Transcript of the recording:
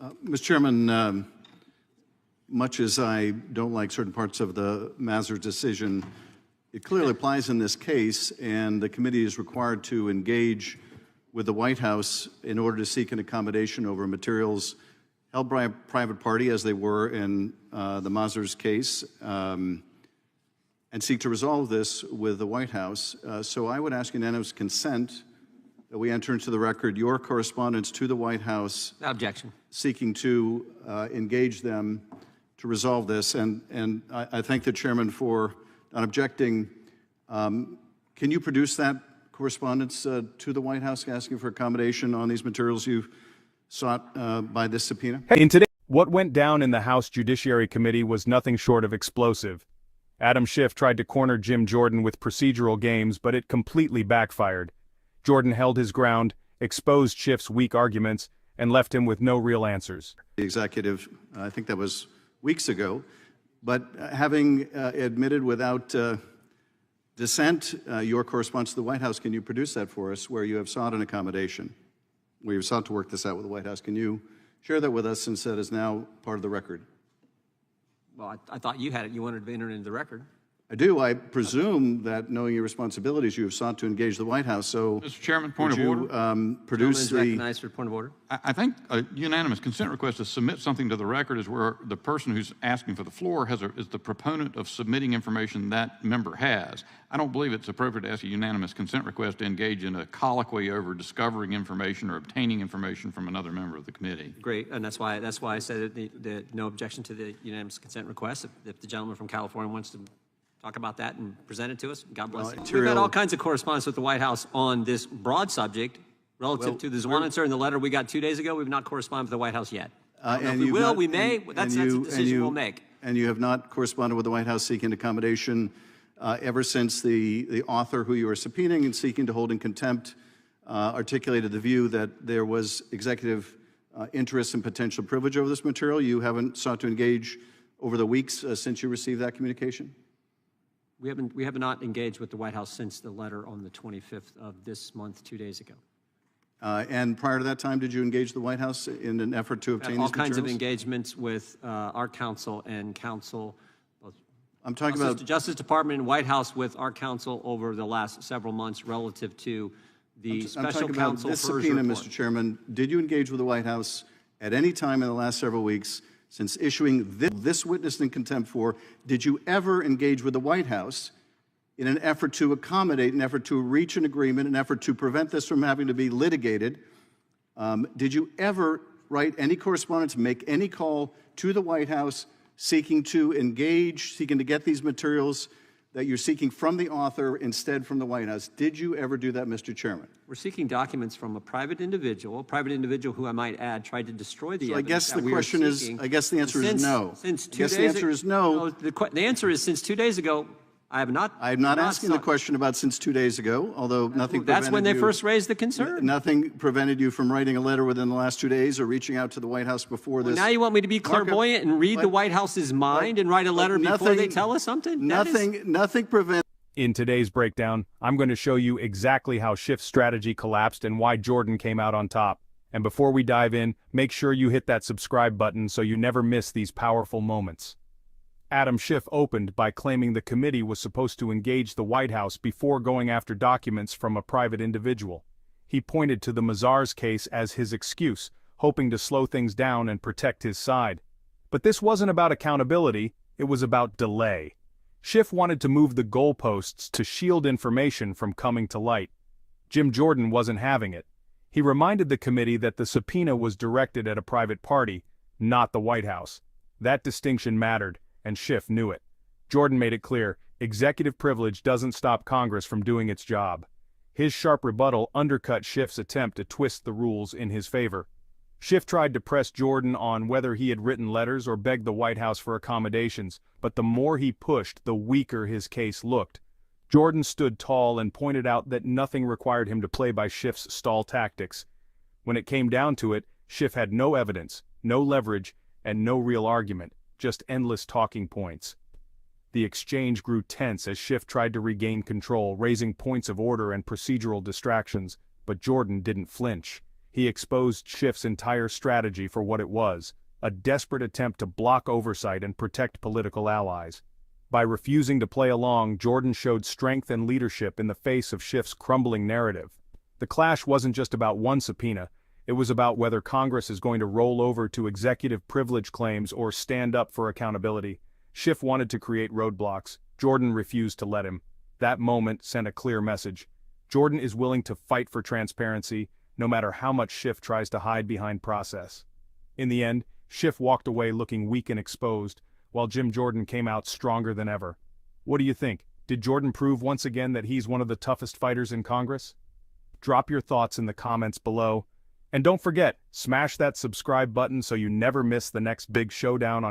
Mr. Chairman, much as I don't like certain parts of the Mazars decision, it clearly applies in this case, and the committee is required to engage with the White House in order to seek an accommodation over materials held by a private party, as they were in the Mazars case, and seek to resolve this with the White House. So I would ask unanimous consent that we enter into the record your correspondence to the White House. Objection. Seeking to engage them to resolve this. And I thank the chairman for not objecting. Can you produce that correspondence to the White House asking for accommodation on these materials you've sought by this subpoena? In today, what went down in the House Judiciary Committee was nothing short of explosive. Adam Schiff tried to corner Jim Jordan with procedural games, but it completely backfired. Jordan held his ground, exposed Schiff's weak arguments, and left him with no real answers. The executive, I think that was weeks ago, but having admitted without dissent your correspondence to the White House, can you produce that for us, where you have sought an accommodation, where you've sought to work this out with the White House? Can you share that with us, since that is now part of the record? Well, I thought you had it. You wanted to enter it into the record. I do. I presume that, knowing your responsibilities, you have sought to engage the White House. So, Mr. Chairman, point of order. Produce the recognized for point of order. I think a unanimous consent request to submit something to the record is where the person who's asking for the floor is the proponent of submitting information that member has. I don't believe it's appropriate to ask a unanimous consent request to engage in a colloquy over discovering information or obtaining information from another member of the committee. Great, and that's why I said that no objection to the unanimous consent request. If the gentleman from California wants to talk about that and present it to us, God bless him. We've had all kinds of correspondence with the White House on this broad subject relative to the Zwanitzer and the letter we got 2 days ago. We've not corresponded with the White House yet. If we will, we may. That's a decision we'll make. And you have not corresponded with the White House seeking accommodation ever since the author who you are subpoenaing and seeking to hold in contempt articulated the view that there was executive interest and potential privilege over this material. You haven't sought to engage over the weeks since you received that communication? We have not engaged with the White House since the letter on the 25th of this month, 2 days ago. And prior to that time, did you engage the White House in an effort to obtain all these kinds materials? of engagements with our counsel and counsel, I'm talking about the Justice Department and White House, with our counsel over the last several months relative to the special counsel this subpoena, Mr. Chairman. Did you engage with the White House at any time in the last several weeks since issuing this witness in contempt for? Did you ever engage with the White House in an effort to accommodate, an effort to reach an agreement, an effort to prevent this from having to be litigated? Did you ever write any correspondence, make any call to the White House seeking to engage, seeking to get these materials that you're seeking from the author instead from the White House? Did you ever do that, Mr. Chairman? We're seeking documents from a private individual who, I might add, tried to destroy the evidence. I guess the question is, I guess the answer is no. Since 2 days the answer is no. The answer is, since 2 days ago, I'm not asking the question about since 2 days ago, although nothing prevented That's when they first raised the concern. Nothing prevented you from writing a letter within the last 2 days or reaching out to the White House before this. Now you want me to be clairvoyant and read the White House's mind and write a letter before they tell us something? Nothing prevents. In today's breakdown, I'm going to show you exactly how Schiff's strategy collapsed and why Jordan came out on top. And before we dive in, make sure you hit that subscribe button so you never miss these powerful moments. Adam Schiff opened by claiming the committee was supposed to engage the White House before going after documents from a private individual. He pointed to the Mazars case as his excuse, hoping to slow things down and protect his side. But this wasn't about accountability, it was about delay. Schiff wanted to move the goalposts to shield information from coming to light. Jim Jordan wasn't having it. He reminded the committee that the subpoena was directed at a private party, not the White House. That distinction mattered, and Schiff knew it. Jordan made it clear, executive privilege doesn't stop Congress from doing its job. His sharp rebuttal undercut Schiff's attempt to twist the rules in his favor. Schiff tried to press Jordan on whether he had written letters or begged the White House for accommodations, but the more he pushed, the weaker his case looked. Jordan stood tall and pointed out that nothing required him to play by Schiff's stall tactics. When it came down to it, Schiff had no evidence, no leverage, and no real argument, just endless talking points. The exchange grew tense as Schiff tried to regain control, raising points of order and procedural distractions, but Jordan didn't flinch. he exposed Schiff's entire strategy for what it was, a desperate attempt to block oversight and protect political allies. By refusing to play along, Jordan showed strength and leadership in the face of Schiff's crumbling narrative. The clash wasn't just about one subpoena, it was about whether Congress is going to roll over to executive privilege claims or stand up for accountability. Schiff wanted to create roadblocks. Jordan refused to let him. That moment sent a clear message. Jordan is willing to fight for transparency, no matter how much Schiff tries to hide behind process. In the end, Schiff walked away looking weak and exposed, while Jim Jordan came out stronger than ever. What do you think? Did Jordan prove once again that he's one of the toughest fighters in Congress? Drop your thoughts in the comments below. And don't forget, smash that subscribe button so you never miss the next big showdown on